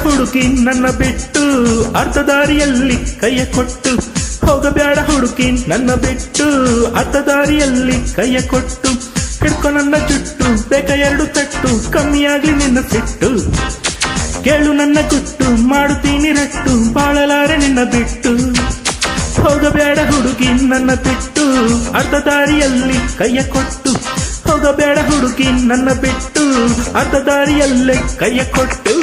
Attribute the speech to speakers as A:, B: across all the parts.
A: ಹುಡುಗಿ ನನ್ನ ಬಿಟ್ಟು ಅರ್ಧ ದಾರಿಯಲ್ಲಿ ಕೈಯ ಕೊಟ್ಟು ಹೋಗಬೇಡ ಹುಡುಗಿ ನನ್ನ ಬಿಟ್ಟು ಅರ್ಧ ದಾರಿಯಲ್ಲಿ ಕೈಯ ಕೊಟ್ಟು ಹಿಡ್ಕೊ ನನ್ನ ಜುಟ್ಟು ಬೇಕ 2 ತಟ್ಟು ಕಮ್ಮಿಯಾಗ್ಲಿ ನಿನ್ನ ಸಿಟ್ಟು ಕೇಳು ನನ್ನ ಗುಟ್ಟು ಮಾಡುತ್ತೀನಿ ರಟ್ಟು ಬಾಳಲಾರೆ ನಿನ್ನ ಬಿಟ್ಟು ಹೋಗಬೇಡ ಹುಡುಗಿ ನನ್ನ ಬಿಟ್ಟು ಅರ್ಧ ದಾರಿಯಲ್ಲಿ ಕೈಯ ಕೊಟ್ಟು ಹೋಗಬೇಡ ಹುಡುಗಿ ನನ್ನ ಬಿಟ್ಟು ಅರ್ಧ ದಾರಿಯಲ್ಲೇ ಕೈಯ ಕೊಟ್ಟು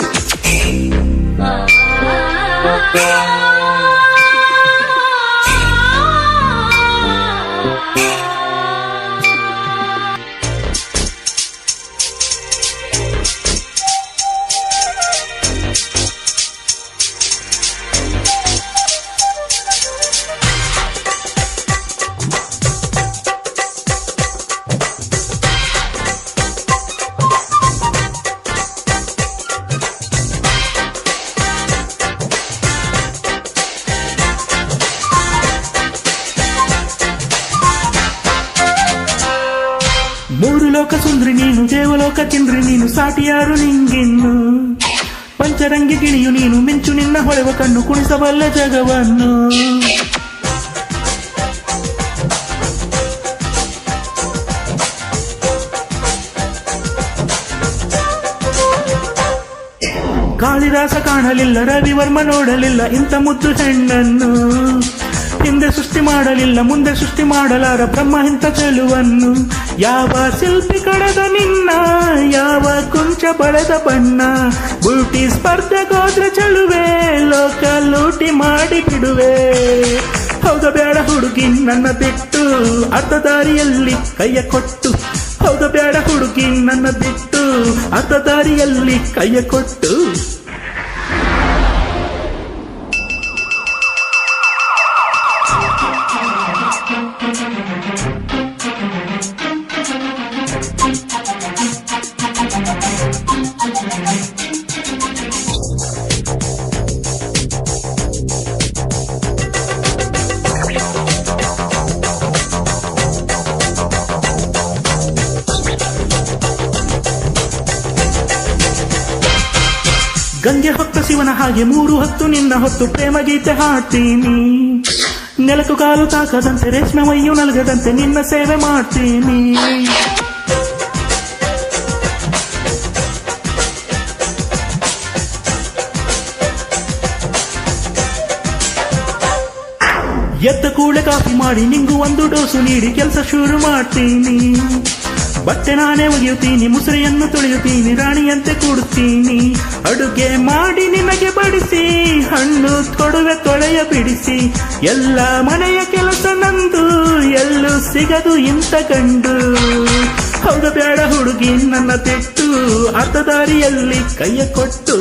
A: ಮೂರು ಲೋಕ ಸುಂದ್ರಿ ನೀನು ದೇವಲೋಕ ತಿಂದ್ರಿ ನೀನು ಸಾಟಿ ಯಾರು ನಿಂಗಿನ್ನು ಪಂಚರಂಗಿ ಗಿಣಿಯು ನೀನು ಮಿಂಚು ನಿನ್ನ ಹೊಳೆವ ಕಣ್ಣು ಕುಣಿಸಬಲ್ಲ ಜಗವನ್ನು ಕಾಳಿದಾಸ ಕಾಣಲಿಲ್ಲ ರವಿವರ್ಮ ನೋಡಲಿಲ್ಲ ಇಂಥ ಮುದ್ದು ಹೆಣ್ಣನ್ನು ಹಿಂದೆ ಸೃಷ್ಟಿ ಮಾಡಲಿಲ್ಲ ಮುಂದೆ ಸೃಷ್ಟಿ ಮಾಡಲಾರ ಬ್ರಹ್ಮ ಇಂಥ ಚೆಲುವನ್ನು ಯಾವ ಶಿಲ್ಪಿ ಕಳೆದ ನಿನ್ನ ಯಾವ ಕುಂಚ ಬಳೆದ ಬಣ್ಣ ಬ್ಯೂಟಿ ಸ್ಪರ್ಧೆಗೋದ್ರ ಚೆಲುವೆ ಲೋಕ ಲೂಟಿ ಮಾಡಿ ಬಿಡುವೆ ಹೋಗಬೇಡ ಹುಡುಗಿ ನನ್ನ ಬಿಟ್ಟು ಅರ್ಧ ದಾರಿಯಲ್ಲಿ ಕೈಯ ಕೊಟ್ಟು ಹೋಗಬೇಡ ಹುಡುಗಿ ನನ್ನ ಬಿಟ್ಟು ಅರ್ಧ ದಾರಿಯಲ್ಲಿ ಕೈಯ ಕೊಟ್ಟು ಗಂಗೆ ಹೊತ್ತ ಶಿವನ ಹಾಗೆ 3 ಹೊತ್ತು ನಿನ್ನ ಹೊತ್ತು ಪ್ರೇಮ ಗೀತೆ ಹಾಡ್ತೀನಿ ನೆಲಕು ಕಾಲು ತಾಕದಂತೆ ರೇಷ್ಮೆ ಮೈಯು ನಲ್ಗದಂತೆ ನಿನ್ನ ಸೇವೆ ಮಾಡ್ತೀನಿ ಎದ್ದ ಕೂಡಲೇ ಕಾಫಿ ಮಾಡಿ ನಿಂಗು ಒಂದು ಡೋಸು ನೀಡಿ ಕೆಲಸ ಶುರು ಮಾಡ್ತೀನಿ ಬಟ್ಟೆ ನಾನೇ ಒಗೆಯುತ್ತೀನಿ ಮುಸುರಿಯನ್ನು ತೊಳೆಯುತ್ತೀನಿ ರಾಣಿಯಂತೆ ಕೂಡುತ್ತೀನಿ ಅಡುಗೆ ಮಾಡಿ ನಿನಗೆ ಬಡಿಸಿ ಹಣ್ಣು ತೊಡುವೆ ತೊಳೆಯ ಬಿಡಿಸಿ ಎಲ್ಲ ಮನೆಯ ಕೆಲಸ ನಂದು ಎಲ್ಲೂ ಸಿಗದು ಇಂಥ ಗಂಡು ಹೋಗಬೇಡ ಹುಡುಗಿ ನನ್ನ ಬಿಟ್ಟು ಅರ್ಧ ದಾರಿಯಲ್ಲಿ ಕೈಯ ಕೊಟ್ಟು